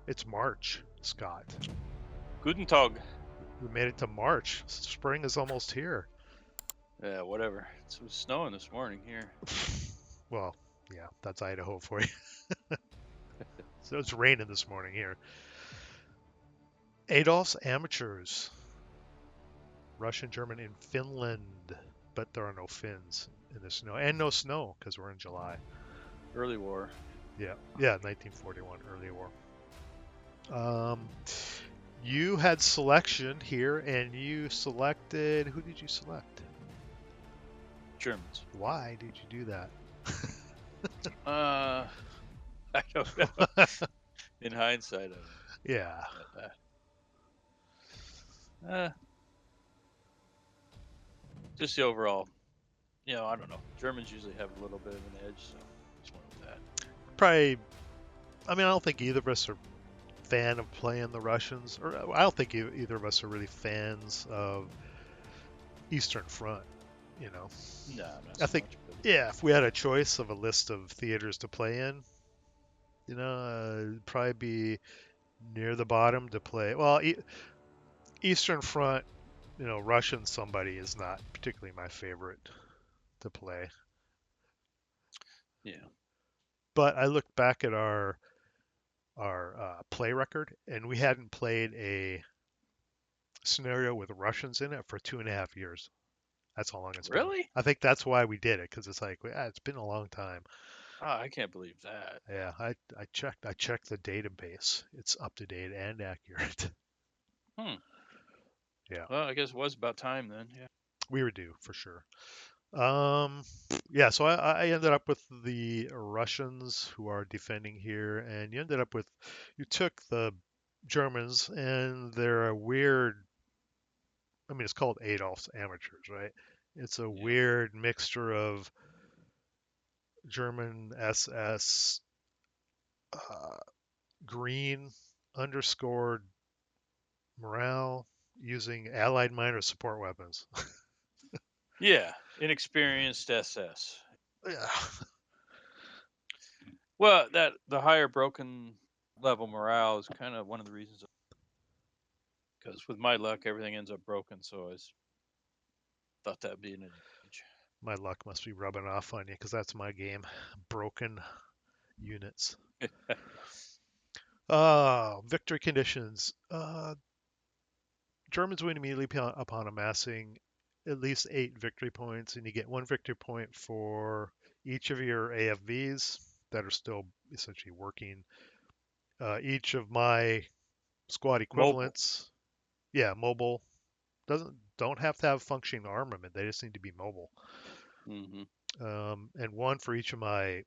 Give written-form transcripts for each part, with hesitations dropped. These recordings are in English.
It's March, Scott. Guten Tag. We made it to March. Spring is almost here. Yeah, whatever. It was snowing this morning here. Well, yeah, that's Idaho for you. So it's raining this morning here. Adolf's Amateurs. Russian, German in Finland, but there are no Finns in the snow, and no snow because we're in July. Early war. Yeah, 1941, early war. You had selection here, and you selected. Who did you select? Germans. Why did you do that? I don't know. In hindsight, I don't know. Yeah. Just the overall, I don't know. Germans usually have a little bit of an edge, so just went with that. Probably. I mean, I don't think either of us are fan of playing the Russians, or I don't think either of us are really fans of Eastern Front. You know, No, not I so think, much. But yeah, if we had a choice of a list of theaters to play in, it'd probably be near the bottom to play. Well, Eastern Front, Russian somebody is not particularly my favorite to play. yeah. But I looked back at our play record, and we hadn't played a scenario with Russians in it for 2.5 years. That's how long it's been. Really? I think that's why we did it, because it's like, it's been a long time. Oh, I can't believe that. Yeah, I checked the database. It's up to date and accurate. Hmm. Yeah, Well, I guess it was about time then. Yeah. we were due for sure. Um, yeah, so I ended up with the Russians who are defending here, and you took the Germans, and they're a weird. I mean, it's called Adolf's Amateurs, right? It's a Yeah. weird mixture of German SS, uh, green underscored morale using Allied minor support weapons. Yeah. Inexperienced SS. Yeah. Well, the higher broken level morale is kind of one of the reasons. Because with my luck, everything ends up broken. So I thought that'd be an advantage. My luck must be rubbing off on you because that's my game. Broken units. Victory conditions. Germans win immediately upon amassing at least 8 victory points, and you get 1 victory point for each of your AFVs that are still essentially working. Each of my squad Mobile. equivalents, yeah, mobile, don't have to have functioning armament. They just need to be mobile. Mm-hmm. And 1 for each of my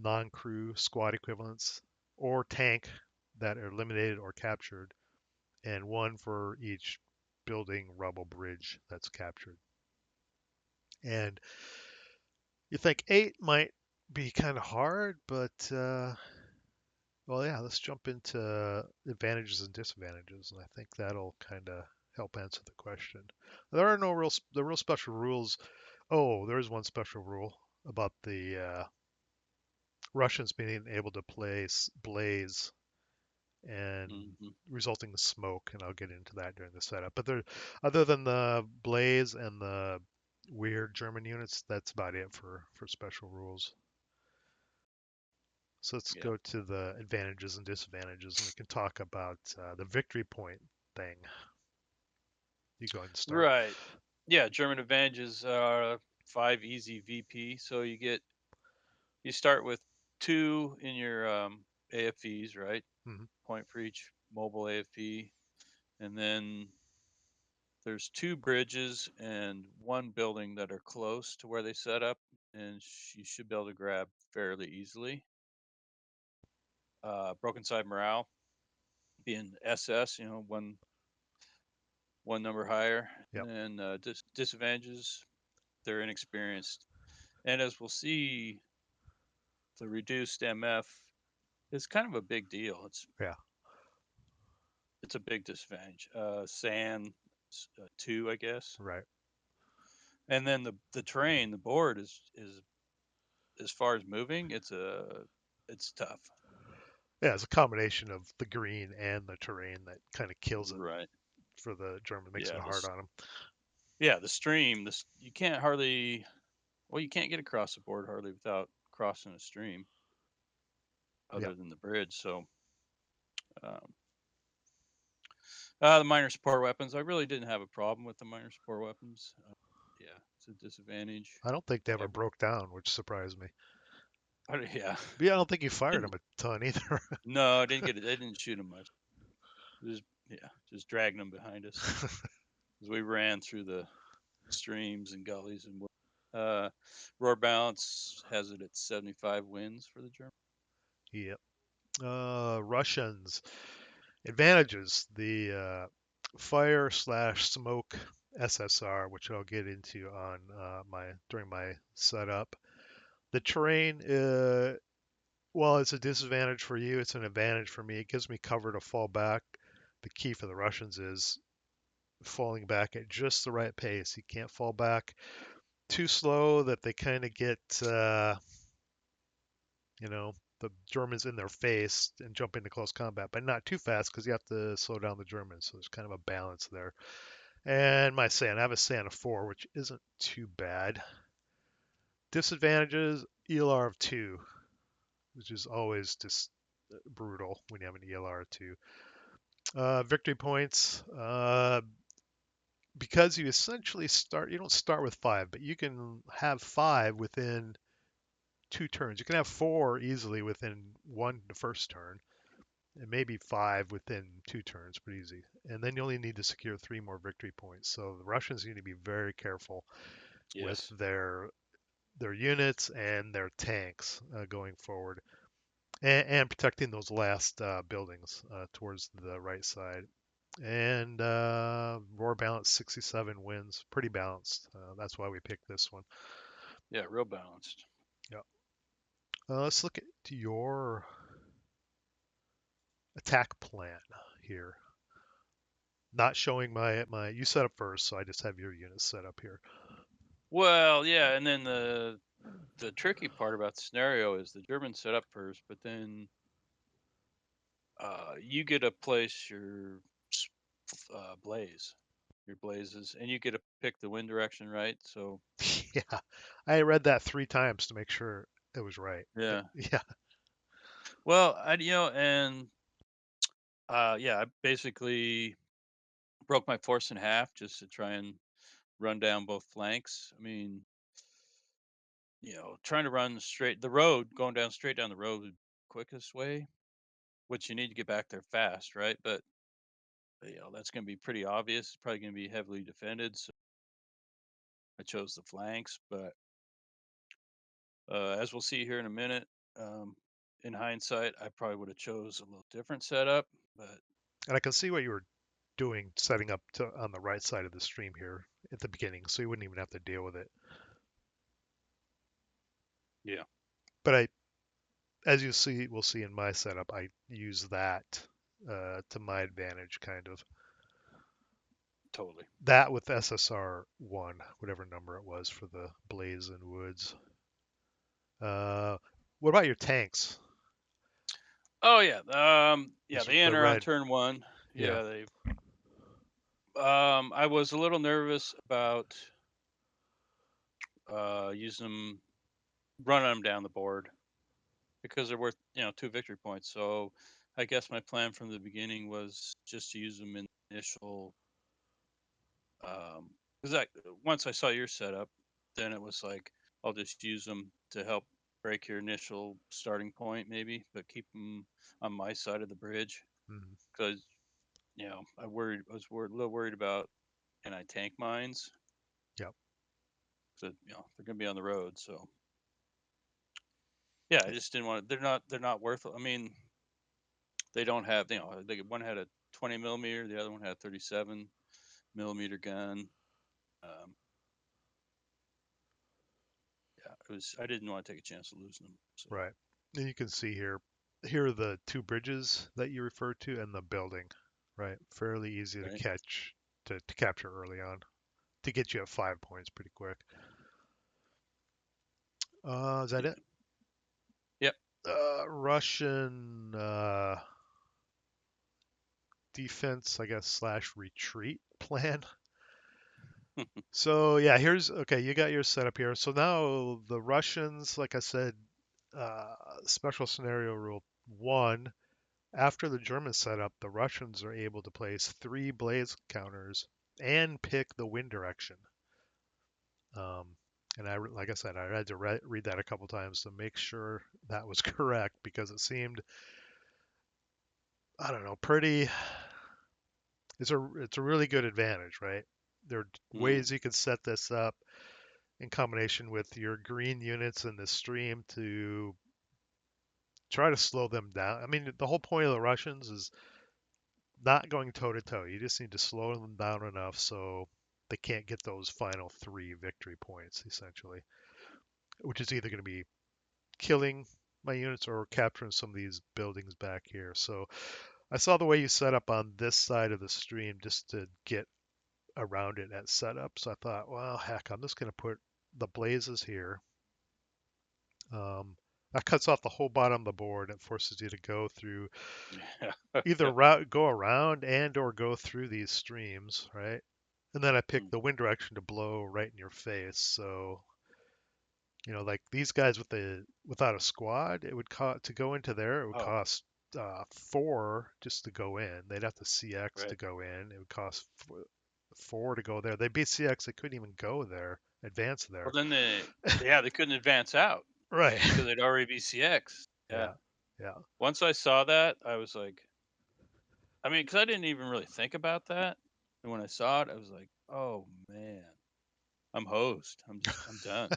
non-crew squad equivalents or tank that are eliminated or captured, and 1 for each building, rubble, bridge that's captured. And you think 8 might be kind of hard, but well, yeah, let's jump into advantages and disadvantages, and I think that'll kind of help answer the question. There are no real special rules. Oh, there is one special rule about the Russians being able to place blaze and Mm-hmm. resulting in smoke, and I'll get into that during the setup. But other than the blaze and the weird German units, that's about it for special rules. So let's Yeah. go to the advantages and disadvantages, and we can talk about the victory point thing. You go ahead and start. Right. Yeah. German advantages are 5 easy VP. So you start with 2 in your AFEs, right? Hmm. Point for each mobile AFE, and then there's 2 bridges and 1 building that are close to where they set up, and you should be able to grab fairly easily. Broken side morale being SS, one number higher, and Yep. then disadvantages, they're inexperienced, and as we'll see, the reduced MF is kind of a big deal. Yeah. It's a big disadvantage. SAN 2, I guess, Right. and then the terrain, the board is as far as moving, it's tough. Yeah, it's a combination of the green and the terrain that kind of kills it Right. for the German, makes it Yeah. hard on them. The stream. This you can't hardly. Well, you can't get across the board hardly without crossing a stream, Yeah, other than the bridge. So, um, the minor support weapons. I really didn't have a problem with the minor support weapons. Yeah, it's a disadvantage. I don't think they ever Ev- broke down, which surprised me. Yeah, But yeah, I don't think you fired didn't them a ton either. no, I didn't get it. They didn't shoot them much. Just just dragging them behind us as we ran through the streams and gullies and. Roar balance has it at 75 wins for the Germans. Yep. Russians advantages: the fire slash smoke SSR, which I'll get into on my during my setup. The terrain, well, it's a disadvantage for you. It's an advantage for me. It gives me cover to fall back. The key for the Russians is falling back at just the right pace. You can't fall back too slow that they kind of get, you know, the Germans in their face and jump into close combat, but not too fast because you have to slow down the Germans. So there's kind of a balance there. And my sand, I have a sand of 4, which isn't too bad. Disadvantages: ELR of 2, which is always just brutal when you have an ELR of 2. Victory points. Because you essentially start, you don't start with 5, but you can have 5 within 2 turns. You can have 4 easily within the first turn, and maybe 5 within 2 turns, pretty easy. And then you only need to secure 3 more victory points. So the Russians need to be very careful with Yes. their units and their tanks going forward, and protecting those last buildings towards the right side. And roar balance 67 wins, pretty balanced. That's why we picked this one. Yeah, real balanced. Yeah. Let's look at your attack plan here. Not showing my you set up first, so I just have your units set up here. Well, yeah, and then the tricky part about the scenario is the Germans set up first, but then you get to place your blaze, your blazes, and you get to pick the wind direction, right? So Yeah, I read that 3 times to make sure it was right. But yeah. yeah, Well, and yeah, I basically broke my force in half just to try and run down both flanks. I mean, trying to run straight the road, going down straight down the road would be the quickest way, which you need to get back there fast, right? But that's going to be pretty obvious. It's probably going to be heavily defended, so I chose the flanks. But as we'll see here in a minute, um, in hindsight, I probably would have chose a little different setup. But and I can see what you were doing, setting up to on the right side of the stream here at the beginning, so you wouldn't even have to deal with it. yeah, But as you see, we'll see in my setup, I use that to my advantage, kind of. totally. That with SSR 1, whatever number it was for the Blaze and Woods. Uh, what about your tanks? Oh yeah, yeah. They The enter on red, turn one. yeah. Yeah, they. I was a little nervous about using them, running them down the board because they're worth 2 victory points. So I guess my plan from the beginning was just to use them in the initial. Because once I saw your setup, then it was like I'll just use them to help break your initial starting point, maybe, but keep them on my side of the bridge Mhm. because I was a little worried about anti-tank mines. Yep. So they're going to be on the road. So yeah, I just didn't want to. They're not worth it. I mean, they don't have one had a 20 millimeter, the other one had a 37 millimeter gun. Um, yeah, it was. I didn't want to take a chance of losing them. So Right. And you can see here are the 2 bridges that you referred to and the building, right? Fairly easy to right. catch, to capture early on, to get you at 5 points pretty quick. Is that Yeah. it? Yep. Russian defense, I guess, slash retreat plan. So yeah, here's okay. You got your setup here. So now the Russians, like I said, uh, special scenario rule one. After the German setup, the Russians are able to place 3 blaze counters and pick the wind direction. Um, and like I said, I had to read that a couple times to make sure that was correct because it seemed, I don't know, pretty. It's a really good advantage, right? There are Hmm. ways you can set this up in combination with your green units in the stream to try to slow them down. I mean, the whole point of the Russians is not going toe to toe. You just need to slow them down enough so they can't get those final 3 victory points, essentially, which is either going to be killing my units or capturing some of these buildings back here. So I saw the way you set up on this side of the stream just to get around it at setup. So I thought, well, heck, I'm just going to put the blazes here. That cuts off the whole bottom of the board. It forces you to go through Yeah. either route, go around and or go through these streams, right? And then I picked Mm. the wind direction to blow right in your face. So, like these guys without a squad, it would cost to go into there. It would Oh, cost 4 just to go in. They'd have to CX to right. go in. It would cost 4 to go there. They'd be CX. They couldn't even go there, advance Well, there. then yeah, they couldn't advance out Right. because they'd already be CX. Yeah. Yeah. Yeah. Once I saw that, I was like, I mean, because I didn't even really think about that. And when I saw it, I was like, oh man, I'm hosed. I'm done.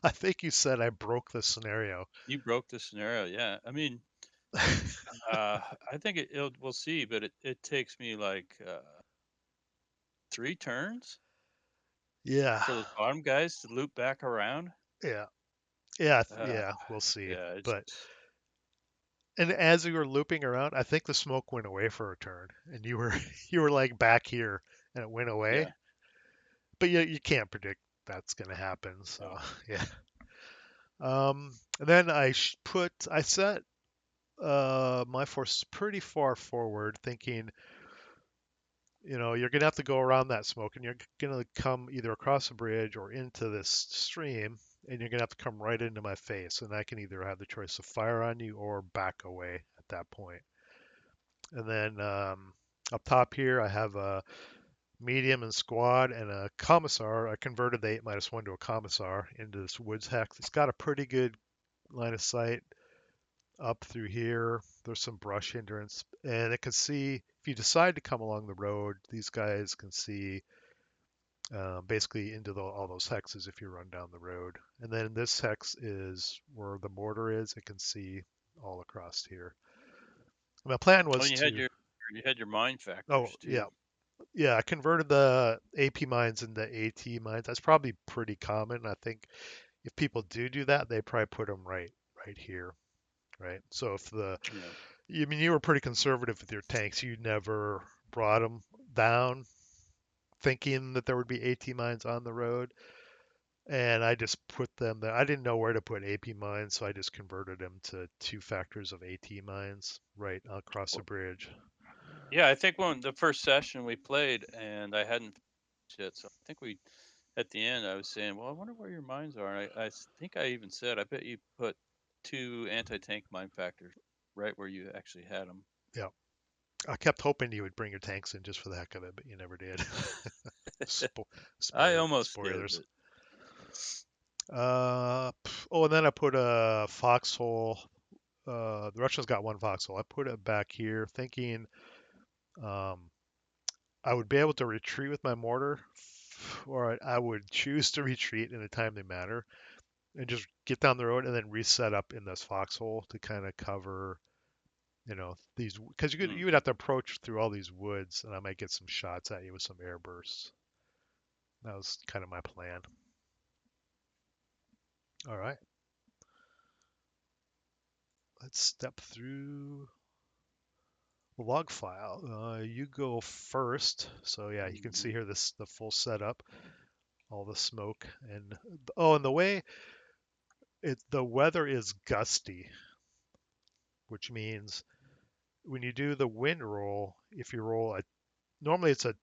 I think you said I broke the scenario. You broke the scenario. Yeah. I mean, I think we'll see, but it takes me like 3 turns Yeah. for those bottom guys to loop back around. Yeah. Yeah. Uh, Yeah. We'll see. yeah. It's But and as we were looping around, I think the smoke went away for a turn, and you were you were like back here, and it went away. yeah. But you can't predict that's gonna happen. So No. yeah. And then I set my forces pretty far forward, thinking you're gonna have to go around that smoke, and you're gonna come either across the bridge or into this stream, and you're gonna have to come right into my face, and I can either have the choice to fire on you or back away at that point. And then up top here, I have a medium and squad and a commissar. I converted the 8-1 to a commissar into this woods hex. It's got a pretty good line of sight up through here. There's some brush hindrance, and it can see if you decide to come along the road. These guys can see basically into all those hexes if you run down the road. And then this hex is where the mortar is. It can see all across here. My plan Oh, was to. you had your mind Oh factors yeah, too. yeah. I converted the AP mines into AT mines. That's probably pretty common. I think if people do that, they probably put them right here, right? So if Yeah. you were pretty conservative with your tanks. You never brought them down thinking that there would be AT mines on the road. And I just put them there. I didn't know where to put AP mines, so I just converted them to 2 factors of AT mines right across the Well, bridge. yeah, I think when the first session we played and I hadn't yet, so I think we at the end I was saying, well, I wonder where your mines are. And I think I even said, I bet you put 2 anti-tank mine factors right where you actually had them. Yeah, I kept hoping you would bring your tanks in just for the heck of it, but you never did. Spo- I almost did, spoilers. but Oh, and then I put a foxhole. The Russians got 1 foxhole. I put it back here, thinking um, I would be able to retreat with my mortar, or I would choose to retreat in a timely manner and just get down the road and then reset up in this foxhole to kind of cover, these because mm. you would have to approach through all these woods, and I might get some shots at you with some air bursts. That was kind of my plan. All right, let's step through the log file. You go first. So yeah, you can see Mhm. here the full setup, all the smoke, and oh, and the way the weather is gusty. which means when you do the wind roll, if you roll a normally it's a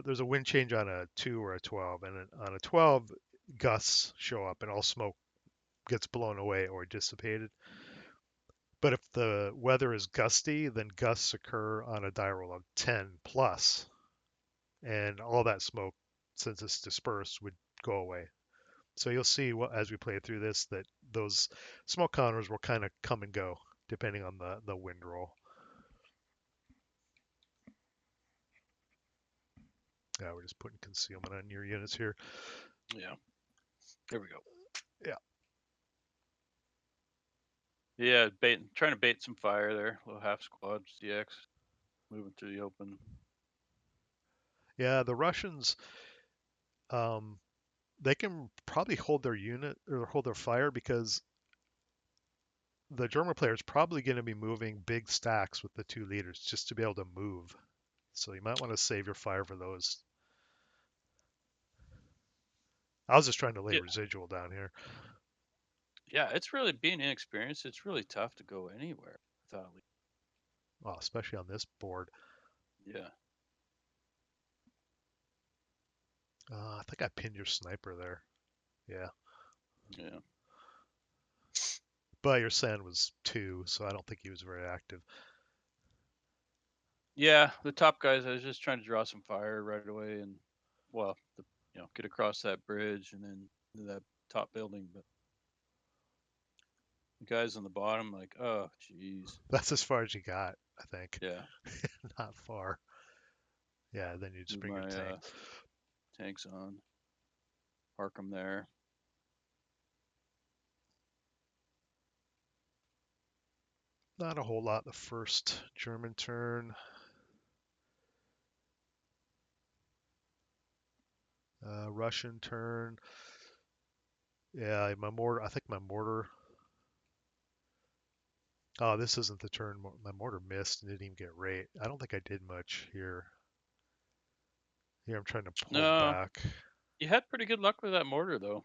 there's a wind change on a 2 or a 12, and on a 12 gusts show up and all smoke gets blown away or dissipated. But if the weather is gusty, then gusts occur on a die roll of 10 plus, and all that smoke, since it's dispersed, would go away. So you'll see as we play through this that those smoke counters will kind of come and go depending on the wind roll. Yeah, we're just putting concealment on your units here. Yeah. There we go. Yeah. Yeah, trying to bait some fire there. Little half squad CX moving through the open. Yeah, the Russians, um, they can probably hold their unit or hold their fire because the German player is probably going to be moving big stacks with the 2 leaders just to be able to move. So you might want to save your fire for those. I was just trying to lay Yeah. residual down here. Yeah, it's really being inexperienced. It's really tough to go anywhere without. Oh, especially on this board. Yeah. I think I pinned your sniper there. Yeah. Yeah. But your sand was 2, so I don't think he was very active. Yeah, the top guys. I was just trying to draw some fire right away, and well, get across that bridge and then to that top building. But the guys on the bottom, like, oh, jeez. That's as far as you got, I think. Yeah. Not far. Yeah, then you just Move bring your my tank. tanks on. Park them there. Not a whole lot the first German turn. Russian turn. Yeah, my mortar. I think my mortar. Oh, this isn't the turn. My mortar missed and didn't even get rate. I don't think I did much here. Here I'm trying to pull No, back. you had pretty good luck with that mortar, though.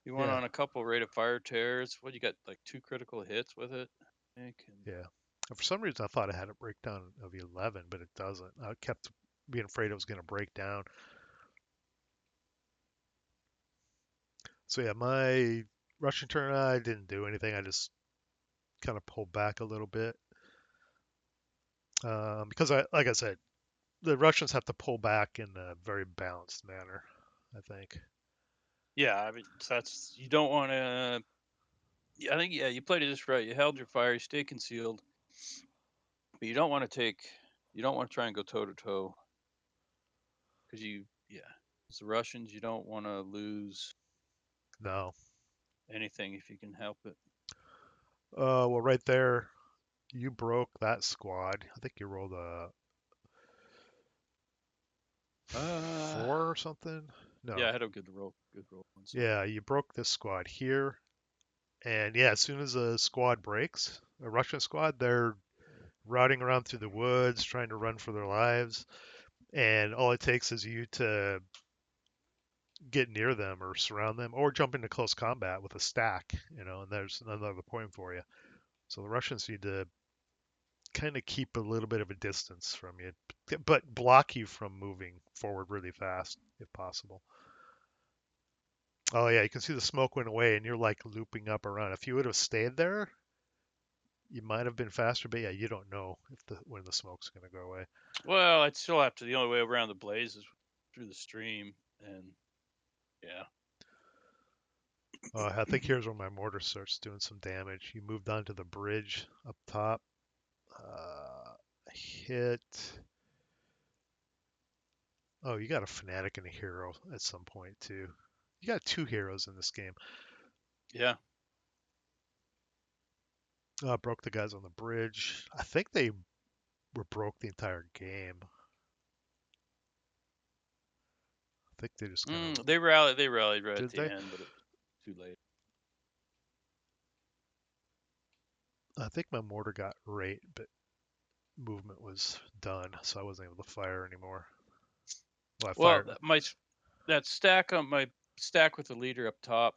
You went Yeah, on a couple rate of fire tears. What, you got like 2 critical hits with it, I think. And yeah. For some reason, I thought it had a breakdown of 11, but it doesn't. I kept being afraid it was going to break down. So yeah, my Russian turn, I didn't do anything. I just kind of pulled back a little bit because like I said, the Russians have to pull back in a very balanced manner. I think. yeah, I mean, that's you don't want to. I think you played it just right. You held your fire, you stay concealed, but you don't want to take. You don't want to try and go toe to toe because as the Russians, you don't want to lose No. anything if you can help it. Well, right there, you broke that squad. I think you rolled a Uh, 4 or something. yeah, No. I had a good roll one. So Yeah, you broke this squad here. And yeah, as soon as a squad breaks, a Russian squad, they're routing around through the woods, trying to run for their lives. And all it takes is you to get near them or surround them or jump into close combat with a stack, and there's another point for you. So the Russians need to kind of keep a little bit of a distance from you, but block you from moving forward really fast if possible. Oh yeah, you can see the smoke went away and you're like looping up around. If you would have stayed there, you might have been faster, but yeah, you don't know if when the smoke's going to go away. well, I'd still have to. The only way around the blaze is through the stream, and yeah, I think here's where my mortar starts doing some damage. You moved onto the bridge up top. Hit. Oh, you got a fanatic and a hero at some point too. You got 2 heroes in this game. yeah. Broke the guys on the bridge. I think they were broke the entire game. I think they just kind of They rallied. They rallied right at did the they? end, but it was too late. I think my mortar got rate, but movement was done, so I wasn't able to fire anymore. Well, I Well, fired. that stack on my stack with the leader up top.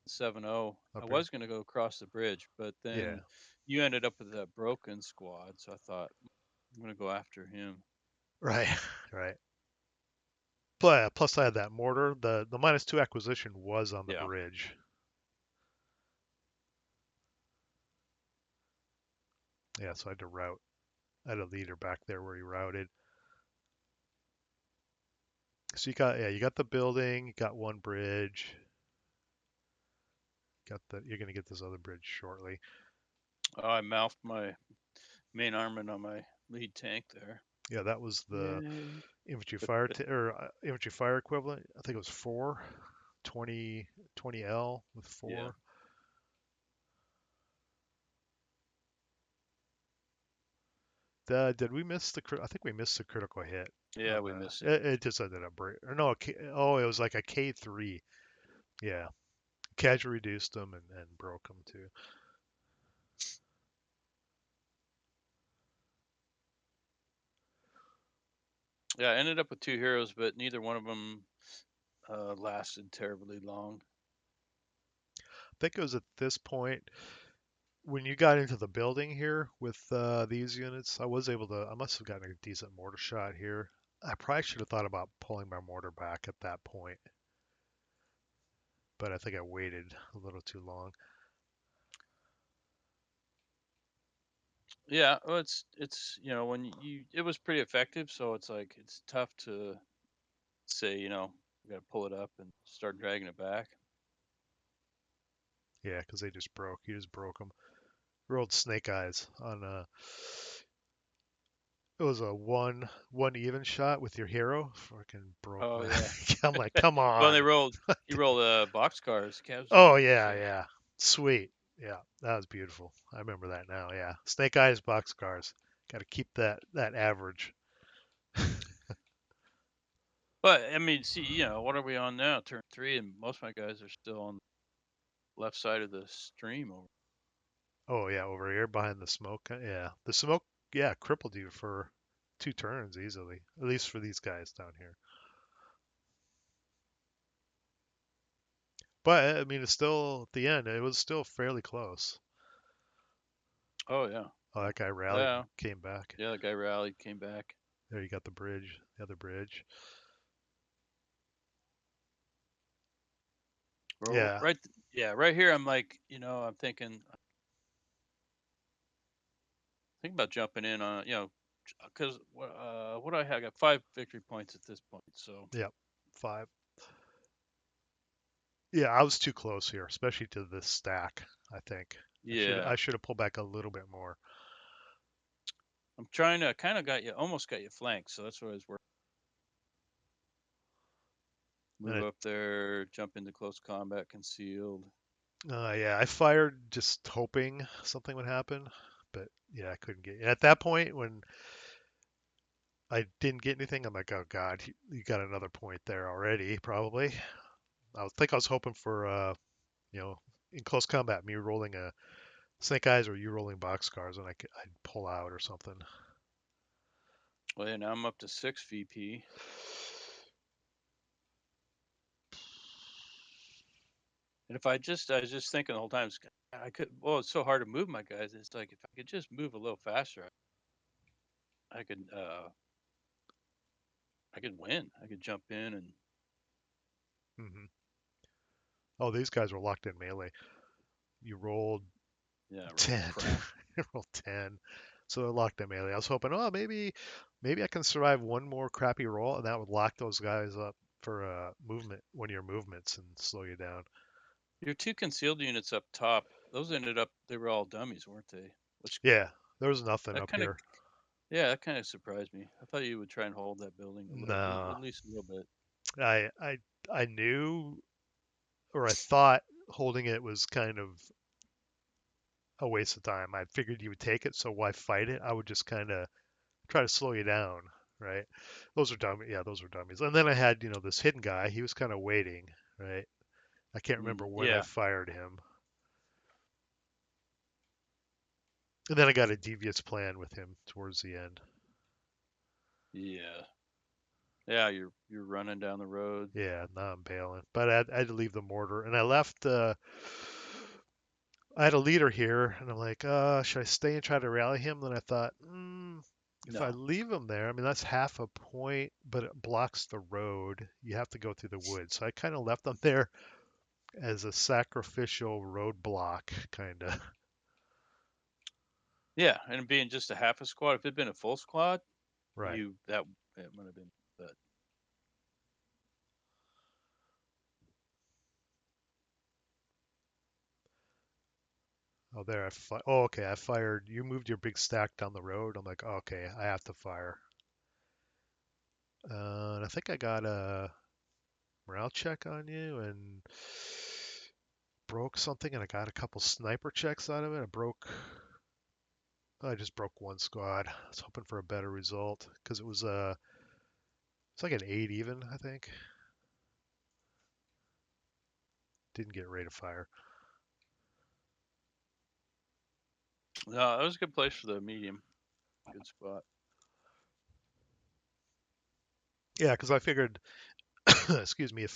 7-0. I up here. was going to go across the bridge, but Yeah. then you ended up with that broken squad, so I thought I'm going to go after him. Right. Right. Plus, I had that mortar. The -2 acquisition was on the Yeah. bridge. Yeah, so I had to route. I had a leader back there where he routed. So you got the building, you got one bridge, you're gonna get this other bridge shortly. Oh, I mouthed my main armament on my lead tank there. Yeah, that was the Yay. infantry fire or infantry fire equivalent. I think it was 20 L with Yeah. 4. Did we miss the? I think we missed the critical hit Yeah, on we the. missed it. It just ended up break. Or no, oh, it was like a K3. Yeah, casual reduced them and broke them too. Yeah, I ended up with 2 heroes, but neither one of them lasted terribly long. I think it was at this point when you got into the building here with these units. I was able to. I must have gotten a decent mortar shot here. I probably should have thought about pulling my mortar back at that point, but I think I waited a little too long. Yeah, well, it's when it was pretty effective, so it's like it's tough to say we got to pull it up and start dragging it back. Yeah, because they just broke. You just broke them. Rolled snake eyes on it was a one even shot with your hero. Fucking broke Oh my. yeah. I'm like, come Well, they on. rolled. You rolled boxcars, Oh casualty. yeah, So yeah. Sweet. Yeah, that was beautiful. I remember that now. Yeah, snake eyes, boxcars. Got to keep that average. but I mean, see, what are we on now? Turn 3, and most of my guys are still on the left side of the stream over. Oh yeah, over here behind the smoke. Yeah, the smoke. Yeah, crippled you for 2 turns easily. At least for these guys down here. But I mean, it's still at the end. It was still fairly close. Oh yeah. Oh, that guy rallied and Yeah. came back. Yeah, the guy rallied, came back. There you got the bridge, the other bridge. Yeah, Right. Yeah, right here. I'm like, I'm thinking about jumping in on, because what I got 5 victory points at this point. So yeah, 5. Yeah, I was too close here, especially to this stack. I think yeah, I should have pulled back a little bit more. I'm trying to kind of almost got you flanked. So that's what I was working. And Move up there, jump into close combat, concealed. yeah, I fired just hoping something would happen, but yeah, I couldn't get. And at that point, when I didn't get anything, I'm like, oh god, you got another point there already, probably. I was hoping for you know, in close combat, me rolling a snake eyes or you rolling boxcars, and I'd pull out or something. Well, yeah, now I'm up to 6 VP. And if I was just thinking the whole time, I could. Well, it's so hard to move my guys. It's like if I could just move a little faster, I could. I could win. I could jump in and Hmm. Oh, these guys were locked in melee. You rolled yeah, roll 10. crap. You rolled 10. So it locked in melee. I was hoping, oh, maybe I can survive one more crappy roll, and that would lock those guys up for movement, one of your movements, and slow you down. Your 2 concealed units up top, those ended up they were all dummies, weren't they? Which Yeah, there was nothing that up kind of here. yeah, that kind of surprised me. I thought you would try and hold that building a little, No, at least a little bit. I I I knew, or I thought holding it was kind of a waste of time. I figured you would take it, so why fight it? I would just kind of try to slow you down, right? Those are dummies. Yeah, those were dummies. And then I had, this hidden guy. He was kind of waiting, right? I can't remember when I Yeah, fired him. And then I got a devious plan with him towards the end. yeah. Yeah, you're running down the road. Yeah, now I'm bailing. But I had to leave the mortar, and I left. I had a leader here, and I'm like, should I stay and try to rally him? Then I thought, if I No. leave him there, I mean that's half a point, but it blocks the road. You have to go through the woods, so I kind of left them there as a sacrificial roadblock, kind of. Yeah, and being just a half a squad, if it'd been a full squad, Right. that it would have been. But Oh, there. Oh, okay. I fired. You moved your big stack down the road. I'm like, okay, I have to fire. And I think I got a morale check on you and broke something, and I got a couple sniper checks out of it. I just broke one squad. I was hoping for a better result because it's like an 8 even, I think. Didn't get rate of fire. no, that was a good place for the medium. Good spot. Yeah, because I figured, excuse me,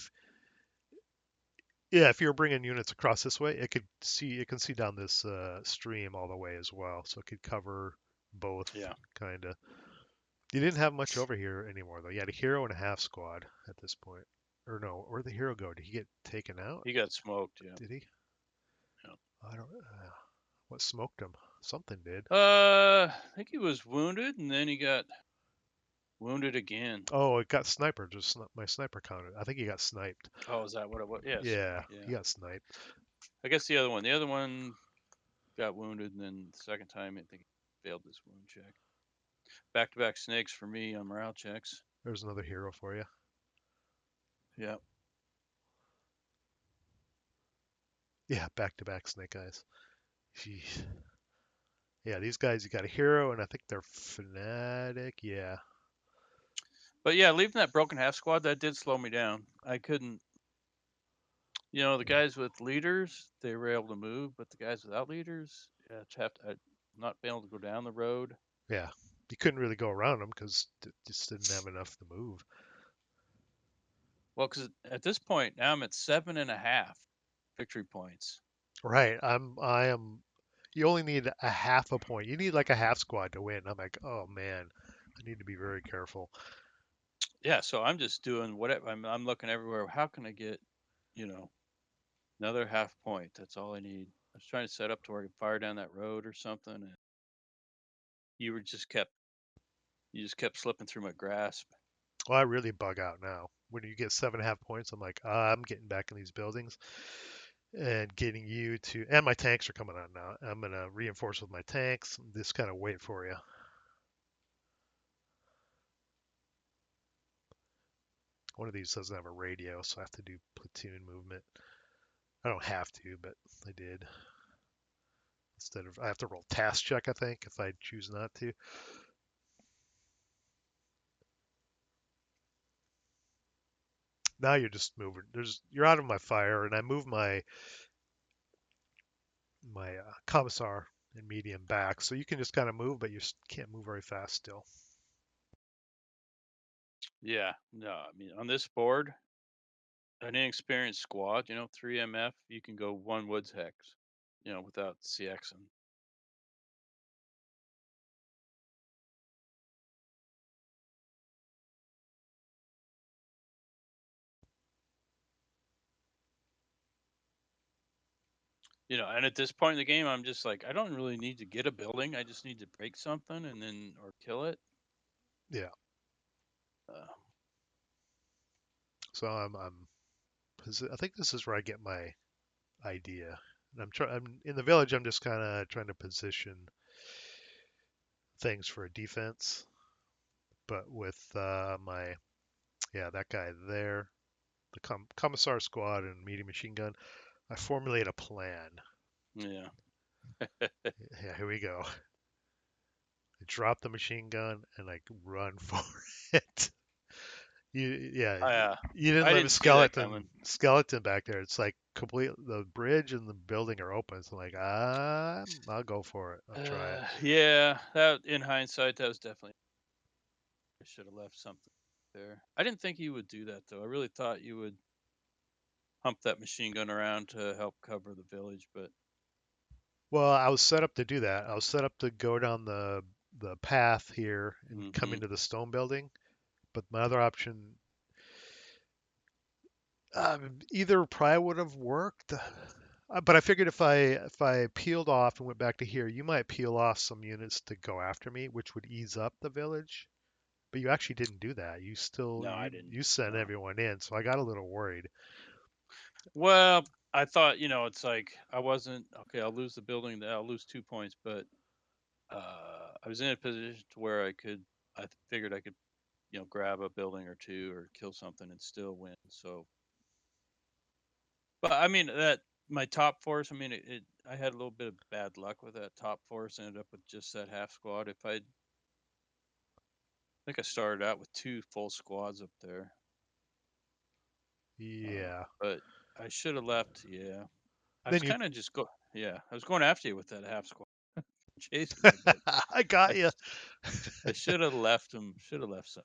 if you're bringing units across this way, it can see down this stream all the way as well, so it could cover both, Yeah, kind of. You didn't have much over here anymore though. You had a hero and a half squad at this point, or no? Where'd the hero go? Did he get taken out? he got smoked. Yeah. Did he? Yeah. I don't. What smoked him? Something did. I think he was wounded, and then he got wounded again. Oh, it got sniper. Just my sniper counted. I think he got sniped. Oh, is that what it was? Yes. Yeah, Yeah. he got sniped. I guess the other one got wounded, and then the second time I think he failed this wound check. Back to back snakes for me on morale checks. There's another hero for you. Yeah. Yeah, back to back snake eyes. Jeez. Yeah, these guys, you got a hero, and I think they're fanatic. Yeah. But yeah, leaving that broken half squad, that did slow me down. I couldn't, the guys with leaders, they were able to move, but the guys without leaders, yeah, I'd not been able to go down the road. Yeah. You couldn't really go around them because just didn't have enough to move. Well, because at this point now I'm at 7.5 victory points. Right. I am. You only need a half a point. You need like a half squad to win. I'm like, oh man, I need to be very careful. Yeah, so I'm just doing whatever. I'm looking everywhere. How can I get, you know, another half point? That's all I need. I was trying to set up to where I could fire down that road or something, and you were just kept you just kept slipping through my grasp. Well, I really bug out now. When you get 7.5 points, I'm like, I'm getting back in these buildings and getting you to. And my tanks are coming out now. I'm gonna reinforce with my tanks. Just kind of wait for you. One of these doesn't have a radio, so I have to do platoon movement. I don't have to, but I did. Instead of, I have to roll task check, I think, if I choose not to. Now you're just moving. You're out of my fire, and I move my commissar and medium back, so you can just kind of move, but you can't move very fast still. Yeah, no, I mean on this board, an inexperienced squad, 3 MF, you can go one woods hex, without CXing. And at this point in the game, I'm just like, I don't really need to get a building. I just need to break something and then or kill it. Yeah. Uh, So I think this is where I get my idea. And I'm in the village. I'm just kind of trying to position things for a defense, but with that guy there, the commissar squad and medium machine gun, I formulate a plan. yeah. Yeah, here we go. I drop the machine gun and I run for it. Yeah, I you didn't I leave a didn't see that coming. skeleton back there. It's like complete. The bridge and the building are open. So I'm like, I'll go for it. I'll try it. Yeah, that in hindsight, that was definitely I should have left something. there. I didn't think you would do that though. I really thought you would hump that machine gun around to help cover the village, but Well, I was set up to do that. I was set up to go down the path here and come mm-hmm. into the stone building. But my other option, either probably would have worked. But I figured if I peeled off and went back to here, you might peel off some units to go after me, which would ease up the village. But you actually didn't do that. You still No, I you didn't. you sent No. everyone in, so I got a little worried. Well, I thought, it's like I wasn't okay. I'll lose the building. I'll lose 2 points, but I was in a position to where I figured I could, grab a building or two or kill something and still win. So, but I mean that my top force. I mean, I had a little bit of bad luck with that top force. Ended up with just that half squad. If I think I started out with 2 full squads up there, Yeah. but I should have left. Yeah, I was Then you, kind of just go. Yeah, I was going after you with that half squad, chasing you, but I got I you. I should have left him. Should have left some.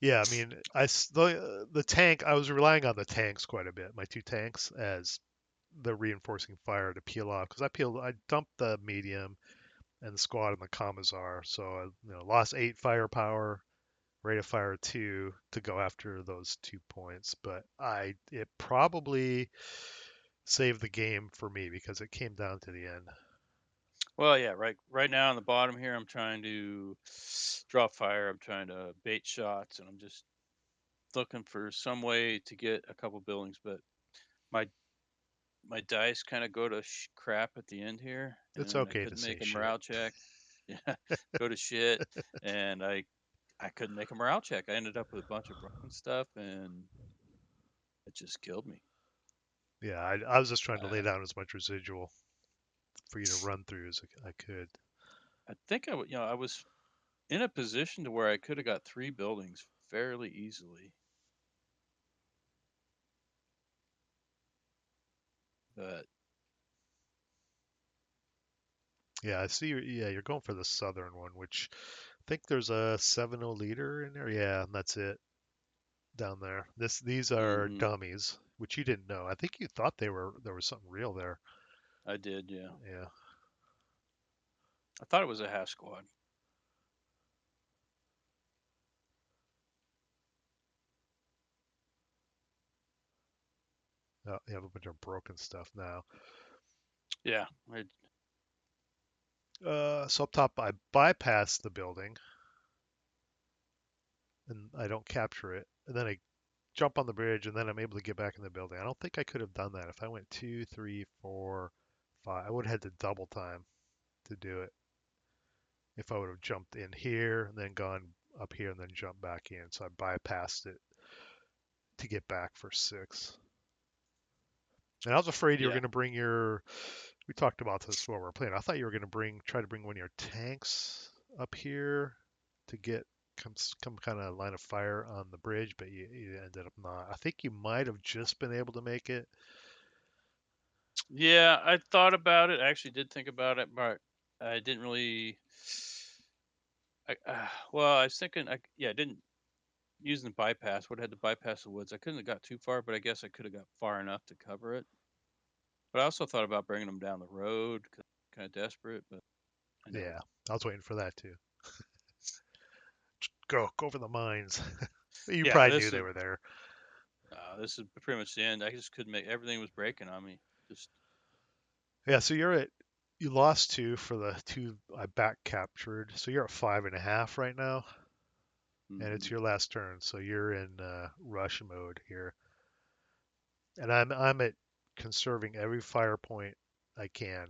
Yeah, I mean, the tank. I was relying on the tanks quite a bit. My two tanks as the reinforcing fire to peel off because I dumped the medium and the squad and the commissar, so I lost 8 firepower, rate of fire 2 to go after those 2 points. But it probably saved the game for me because it came down to the end. Well, yeah, right now on the bottom here, I'm trying to draw fire. I'm trying to bait shots, and I'm just looking for some way to get a couple buildings. But my my dice kind of go to crap at the end here, It's and I okay to couldn't say make a shit. morale check. Yeah, go to shit, and I couldn't make a morale check. I ended up with a bunch of broken stuff, and it just killed me. Yeah, I was just trying to lay Uh, down as much residual for you to run through as I could. I think I was in a position to where I could have got 3 buildings fairly easily, but Yeah, I see. Yeah, you're going for the southern one, which I think there's a 7.0 liter in there. Yeah, and that's it down there. These are mm-hmm, dummies, which you didn't know. I think you thought there was something real there. I did. Yeah, Yeah. I thought it was a half squad. Oh, you have a bunch of broken stuff now. Yeah, So up top, I bypass the building and I don't capture it, and then I jump on the bridge, and then I'm able to get back in the building. I don't think I could have done that if I went 2, 3, 4, 5. I would have had to double time to do it if I would have jumped in here and then gone up here and then jumped back in. So I bypassed it to get back for 6. And I was afraid you were yeah, going to bring your. We talked about this while we were playing. I thought you were going to try to bring one of your tanks up here to get come kind of line of fire on the bridge, but you ended up not. I think you might have just been able to make it. yeah. I thought about it. I actually did think about it, but I didn't really. Well, I was thinking. I didn't using the bypass. Would have had to bypass the woods. I couldn't have got too far, but I guess I could have got far enough to cover it. But I also thought about bringing them down the road. Kind of desperate, but I never Yeah, did. I was waiting for that too. Go for the mines. You Yeah, probably knew they were there. this is pretty much the end. I just couldn't make everything was breaking on me. Just Yeah, so you lost 2 for the 2 I back captured. So you're at 5.5 right now, and it's mm-hmm. your last turn. So you're in rush mode here, and I'm at conserving every fire point I can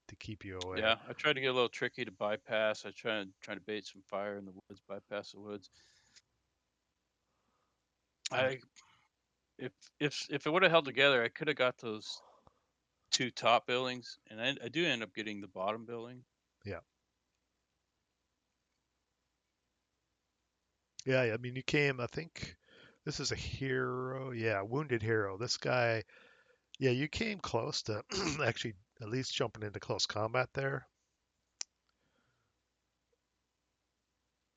to keep you away. Yeah, I tried to get a little tricky to bypass. I try to bait some fire in the woods, bypass the woods. Mm, I if it would have held together, I could have got those 2 top buildings, and I do end up getting the bottom building. yeah, yeah. I mean, you came. I think this is a hero. Yeah, wounded hero. This guy. Yeah, you came close to actually. at least jumping into close combat there.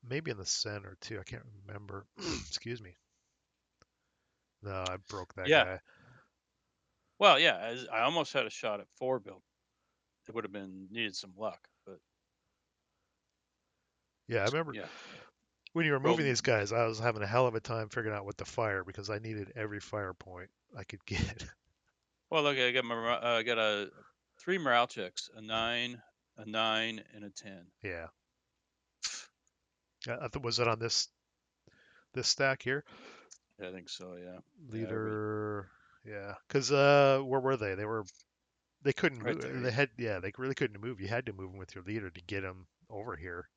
Maybe in the center too. I can't remember. Excuse me. No, I broke that Yeah. guy. Well, yeah, I almost had a shot at 4 build. It would have been needed some luck, but Yeah, I remember yeah, when you were moving rolled. these guys, I was having a hell of a time figuring out what to fire because I needed every fire point I could get. Well, look, I got a 3 morale checks, a 9, a 9, and a 10. Yeah. Was it on this stack here? I think so. Yeah, yeah, every Leader. Yeah. Because where were they? They couldn't right move. there. They Yeah, had yeah. They really couldn't move. You had to move them with your leader to get them over here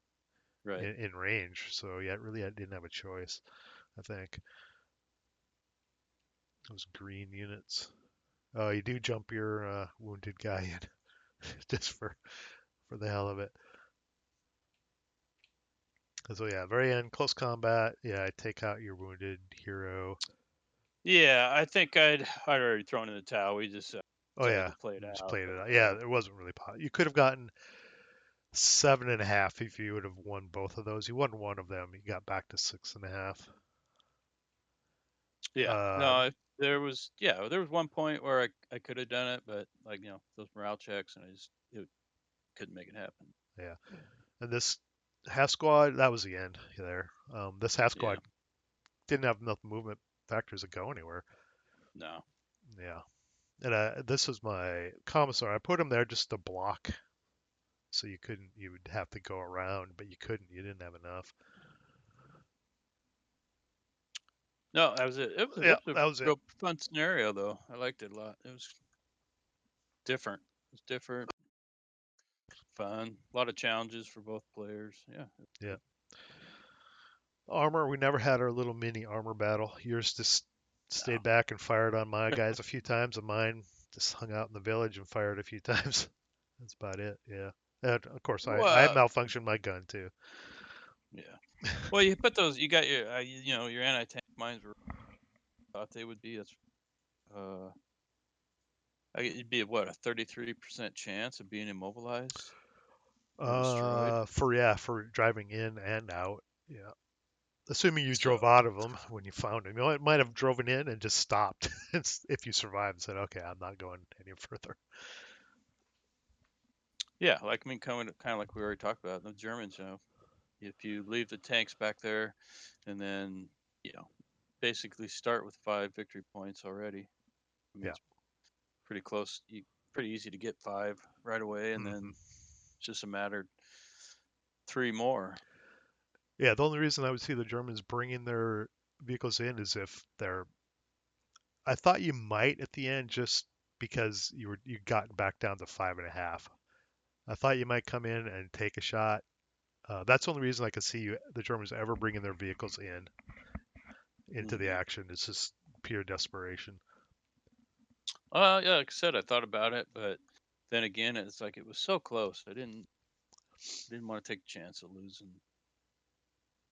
right. in range. So yeah, really, I didn't have a choice. I think those green units. Oh, you do jump your wounded guy in just for the hell of it. So yeah, very end, close combat. Yeah, I take out your wounded hero. Yeah, I think I'd already thrown in the towel. We just Oh decided yeah, to play it you just out. played it But out. Yeah, it wasn't really possible. You could have gotten 7.5 if you would have won both of those. You won one of them. You got back to 6.5. yeah, no, Um, there was one point where I could have done it, but like those morale checks, and I just couldn't make it happen. yeah, and this half squad that was the end there. This half Yeah, squad didn't have enough movement factors to go anywhere. no. Yeah, and this was my commissar. I put him there just to block, so you couldn't. You would have to go around, but you couldn't. You didn't have enough. No, that was it. Yeah, It was a that was it. real fun scenario, though. I liked it a lot. It was different. It was different, fun. A lot of challenges for both players. Yeah, it was Yeah. good. Armor, we never had our little mini armor battle. Yours just No. stayed back and fired on my guys a few times, and mine just hung out in the village and fired a few times. That's about it. Yeah. And of course, I Well, malfunctioned my gun too. yeah. Well, you put those. You got your, your anti-tank mines were thought they would be. That's uh, it'd be what, a 33% chance of being immobilized or destroyed. For driving in and out. Yeah. Assuming you drove So out of them when you found them. You know, it might have driven in and just stopped if you survived and said, okay, I'm not going any further. yeah, like I mean, coming kind of like we already talked about the Germans. If you leave the tanks back there, and then you know, basically start with 5 victory points already. I mean, Yeah. it's pretty close. Pretty easy to get 5 right away, and Hmm. then it's just a matter 3 more. Yeah. The only reason I would see the Germans bringing their vehicles in is if they're I thought you might at the end just because you got back down to 5.5. I thought you might come in and take a shot. That's the only reason I could see the Germans ever bringing their vehicles into the Hmm. action. It's just pure desperation. Well, yeah, like I said, I thought about it, but then again, it's like it was so close. I didn't want to take a chance of losing.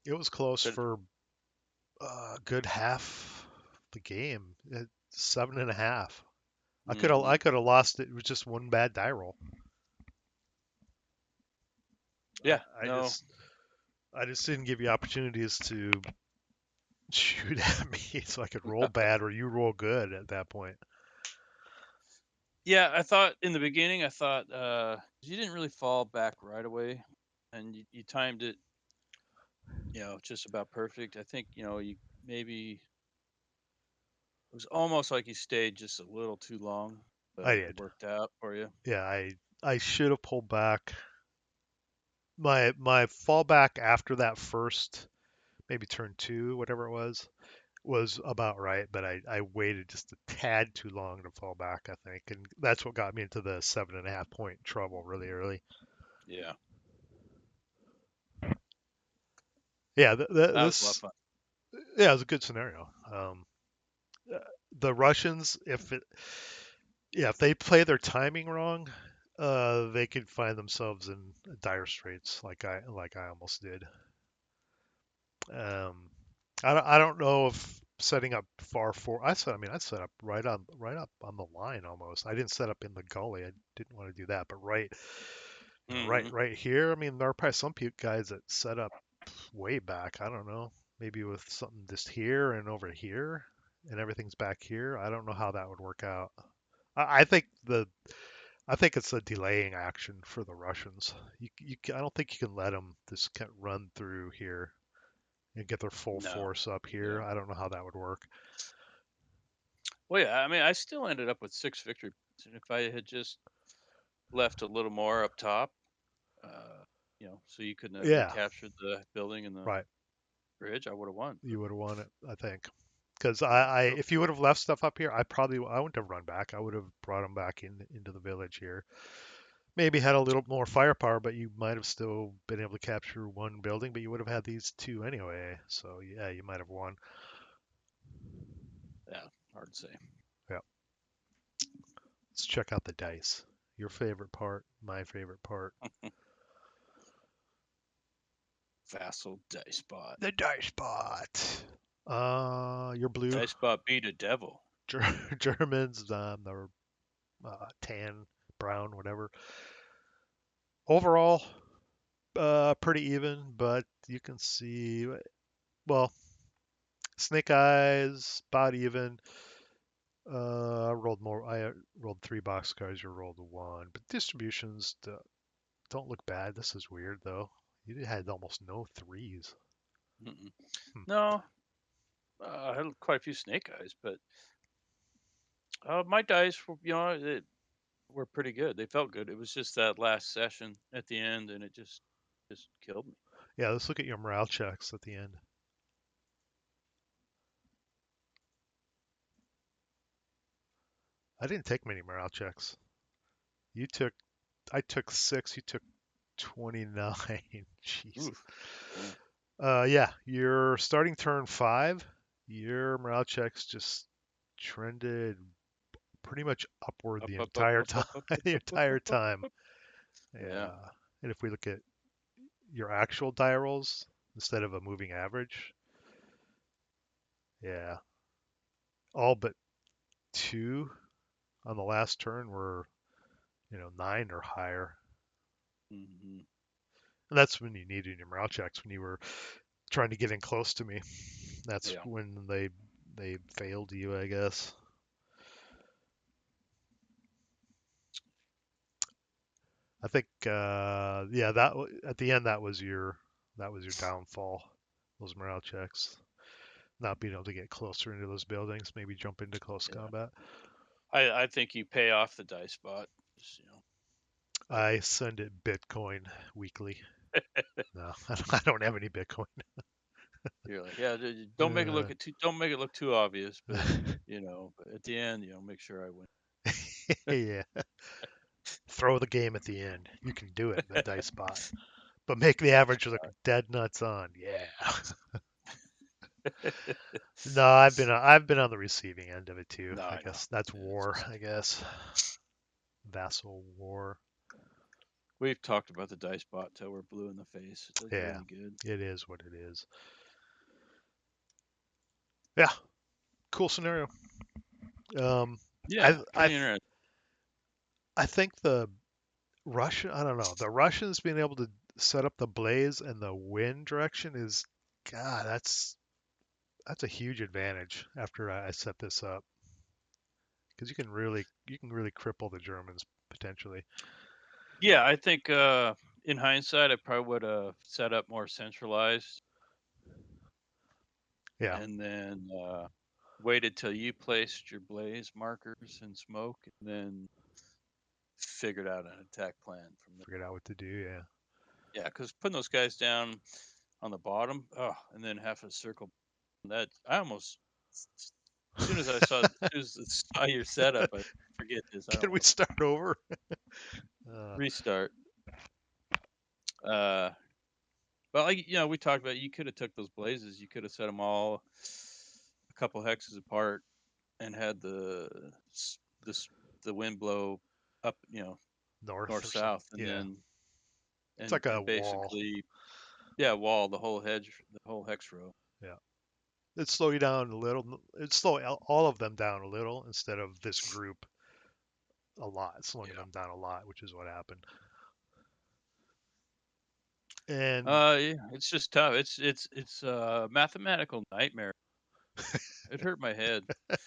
It was close But for a good half the game. 7.5. I hmm could have lost it with just one bad die roll. yeah, I no, I just didn't give you opportunities to shoot at me so I could roll bad or you roll good at that point. yeah. I thought in the beginning, I thought you didn't really fall back right away, and you timed it, just about perfect. I think you maybe it was almost like you stayed just a little too long, I but it did. worked out for you. Yeah, I should have pulled back. My fallback after that first, maybe turn two, whatever it was about right, but I waited just a tad too long to fall back, I think, and that's what got me into the 7.5 point trouble really early. Yeah, Yeah, that was a lot of fun. yeah, it was a good scenario. Uh, the Russians, if they play their timing wrong, they could find themselves in dire straits, like I almost did. Um, I don't know if setting up far for. I set up right up on the line almost. I didn't set up in the gully. I didn't want to do that, but right, Mm-hmm. right here. I mean, there are probably some guys that set up way back. I don't know, maybe with something just here and over here, and everything's back here. I don't know how that would work out. I think I think it's a delaying action for the Russians. I don't think you can let them just run through here and get their full No. force up Yeah. here. I don't know how that would work. Well, yeah. I mean, I still ended up with 6 victory points, and if I had just left a little more up top, uh, so you couldn't have Yeah, recaptured the building and the right. bridge, I would have won. But You would have won it, I think. Because yeah, so if you would have left stuff up here, I wouldn't have run back. I would have brought them back into the village here. Maybe had a little more firepower, but you might have still been able to capture one building, but you would have had these two anyway. So yeah, you might have won. yeah, hard to say. Yeah. Let's check out the dice. Your favorite part, my favorite part. Vassal dice bot. The dice spot. Your blue. Dice bot beat a devil. Germans, the tan, brown, whatever. Overall, pretty even, but you can see, well, snake eyes, about even. I rolled more. I rolled 3 boxcars. You rolled one, but distributions don't look bad. This is weird though. You had almost no threes. Mm-mm. Hmm. No, I had quite a few snake eyes, but my dice were, were pretty good. They felt good. It was just that last session at the end, and it just killed me. Yeah, let's look at your morale checks at the end. I didn't take many morale checks. You took, I took 6. You took 29. Jeez. Oof. Yeah. Yeah, your starting turn 5, your morale checks just trended pretty much upward Up, the up, up, entire up, time. up, up, up, The up, up, entire up, up, time. up. Yeah. Yeah. And if we look at your actual die rolls instead of a moving average, yeah, all but 2 on the last turn were, 9 or higher. Hmm. And that's when you needed your morale checks, when you were trying to get in close to me. That's Yeah. when they failed you, I guess. I think, yeah, at the end that was your downfall. Those morale checks, not being able to get closer into those buildings, maybe jump into close Yeah. combat. I think you pay off the dice bot. Just, I send it Bitcoin weekly. No, I don't have any Bitcoin. you're like, yeah, don't make it Uh, don't make it look too obvious, but but at the end, make sure I win. yeah, throw the game at the end. You can do it, the dice bot, but make the average look dead nuts on. Yeah. No, I've been on the receiving end of it too. No, I I know. guess that's Yeah, it's war. just I guess vassal war. we've talked about the dice bot till we're blue in the face. It does you Yeah, any good. it is what it is. Yeah, cool scenario. Um, Yeah, I I pretty interesting. I think the Russian. I don't know. The Russians being able to set up the blaze and the wind direction is, God, that's a huge advantage after I set this up, because you can really cripple the Germans potentially. Yeah, I think in hindsight, I probably would have set up more centralized, Yeah, and then waited till you placed your blaze markers and smoke, and then figured out an attack plan from there. figured out what to do. Yeah. Yeah, because putting those guys down on the bottom, and then half a circle, that I almost, as soon as I saw your setup, I forget this. I don't Can we want to start over? Uh, restart. Uh, but we talked about, you could have took those blazes, you could have set them all a couple hexes apart and had this the wind blow up, North north or something. south, and Yeah. then It's like a and wall. basically, yeah, wall the whole hedge, the whole hex row. Yeah. It'd slow you down a little. It'd slow all of them down a little instead of this group a lot, slowing Yeah. them down a lot, which is what happened. And Yeah, it's just tough. It's a mathematical nightmare. It hurt my head to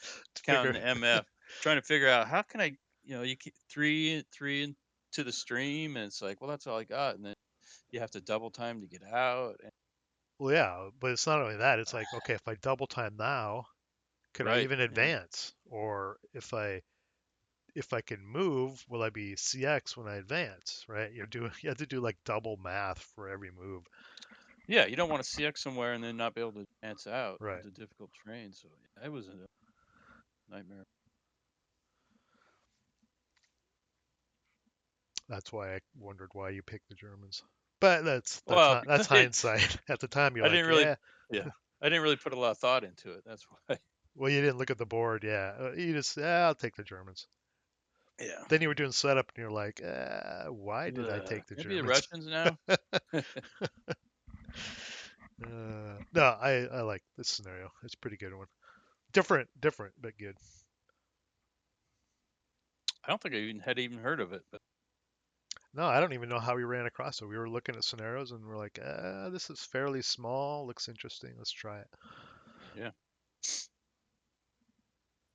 figure, counting MF, trying to figure out how can I, you keep three into the stream, and it's like, well, that's all I got, and then you have to double time to get out. And, well, yeah, but it's not only that. It's like, okay, if I double time now, could I right, even and advance? Or if I can move, will I be CX when I advance? Right? You have to do like double math for every move. yeah, you don't want to CX somewhere and then not be able to advance out Right. into difficult terrain. So yeah, it was a nightmare. That's why I wondered why you picked the Germans. But Well, that's because hindsight. At the time, you're I like, didn't really, yeah. yeah, I didn't really put a lot of thought into it. That's why. Well, you didn't look at the board. Yeah. You just, yeah, I'll take the Germans. Yeah. Then you were doing setup, and you're like, why did I Ugh, take the maybe the Germans? Russians now. No, I like this scenario. It's a pretty good one. Different, but good. I don't think I even heard of it, but No, I don't even know how we ran across it. We were looking at scenarios and we're like, this is fairly small. Looks interesting. Let's try it. yeah,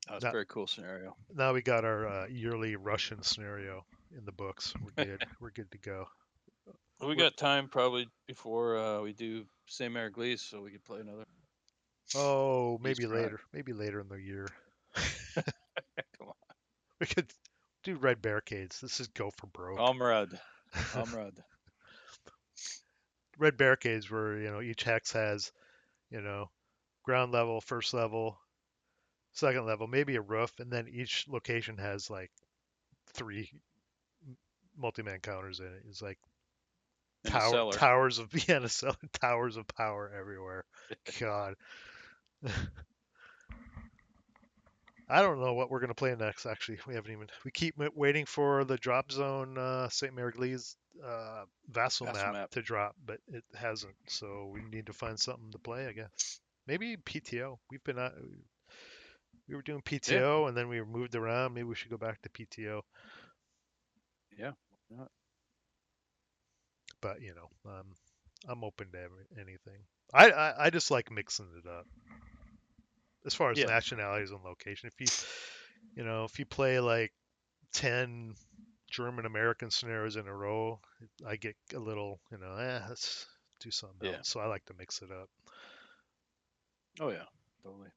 that was a Now, very cool scenario. now we got our yearly Russian scenario in the books. We're good. We're good to go. We We're got time probably before we do St. Mary so we could play another oh East Rock. maybe later in the year. Come on, We could do red barricades. This is go for broke. Amrad, Amrad. Red barricades where each hex has you know ground level, first level, second level, maybe a roof, and then each location has like three multi-man counters in it. It's like In a cellar. towers of Vienna, towers of power everywhere. God, I don't know what we're gonna play next. Actually, we keep waiting for the drop zone St. Marigly's vassal Vassal map map. to drop, but it hasn't. So we need to find something to play, I guess. Maybe PTO. We were doing Yeah, PTO and then we moved around. Maybe we should go back to PTO. yeah. Why not? But I'm open to anything. I just like mixing it up as far as Yeah, nationalities and location. If you play like 10 German American scenarios in a row, I get a little, let's do something yeah. else. So I like to mix it up. Oh yeah, totally.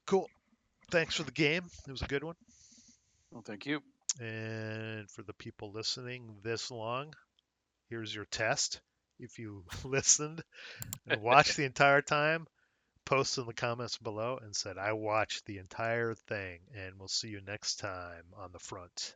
Cool. Thanks for the game. It was a good one. Well, thank you. And for the people listening this long, here's your test. If you listened and watched the entire time, post in the comments below and said, I watched the entire thing, and we'll see you next time on the front.